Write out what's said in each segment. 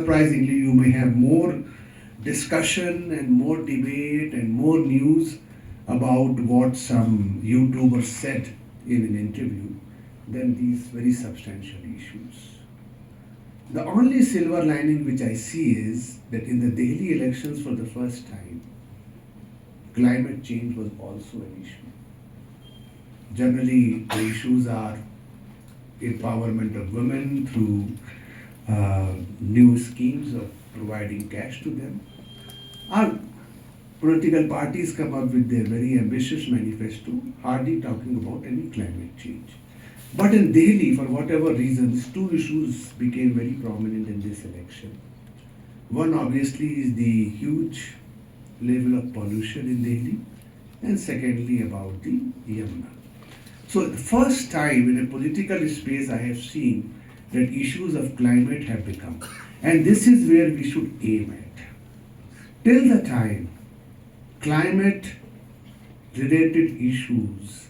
Surprisingly, you may have more discussion and more debate and more news about what some YouTubers said in an interview than these very substantial issues. The only silver lining which I see is that in the Delhi elections for the first time, climate change was also an issue. Generally, the issues are empowerment of women through new schemes of providing cash to them. Our political parties come up with their very ambitious manifesto, hardly talking about any climate change. But in Delhi, for whatever reasons, two issues became very prominent in this election. One obviously is the huge level of pollution in Delhi, and secondly about the Yamuna. So the first time in a political space I have seen that issues of climate have become, and this is where we should aim at. Till the time climate related issues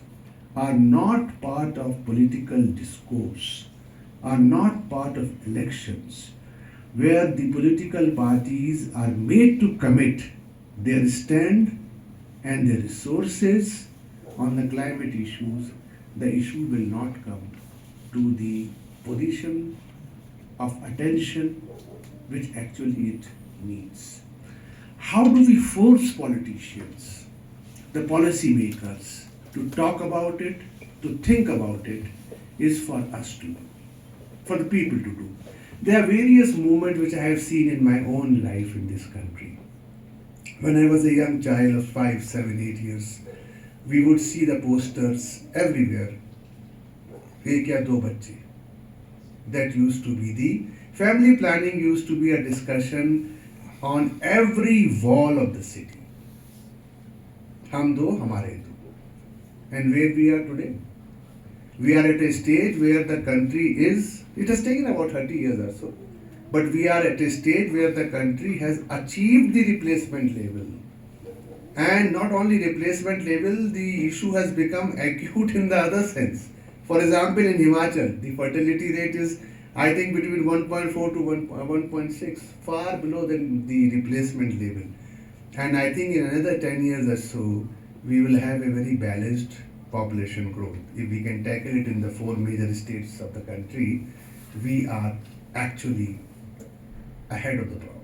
are not part of political discourse, are not part of elections, where the political parties are made to commit their stand and their resources on the climate issues, the issue will not come to the position of attention which actually it needs. How do we force politicians, the policymakers, to talk about it, to think about it, is for us to do, for the people to do. There are various movements which I have seen in my own life in this country. When I was a young child of 5, 7, 8 years, we would see the posters everywhere. एक या दो बच्चे. That used to be the family planning used to be a discussion on every wall of the city. हम दो हमारे दो. And where we are today? We are at a stage where the country is, it has taken about 30 years or so, but we are at a stage where the country has achieved the replacement level. And not only replacement level, the issue has become acute in the other sense. For example, in Himachal, the fertility rate is, I think, between 1.4 to 1.6, far below than the replacement level. And I think in another 10 years or so, we will have a very balanced population growth. If we can tackle it in the four major states of the country, we are actually ahead of the problem.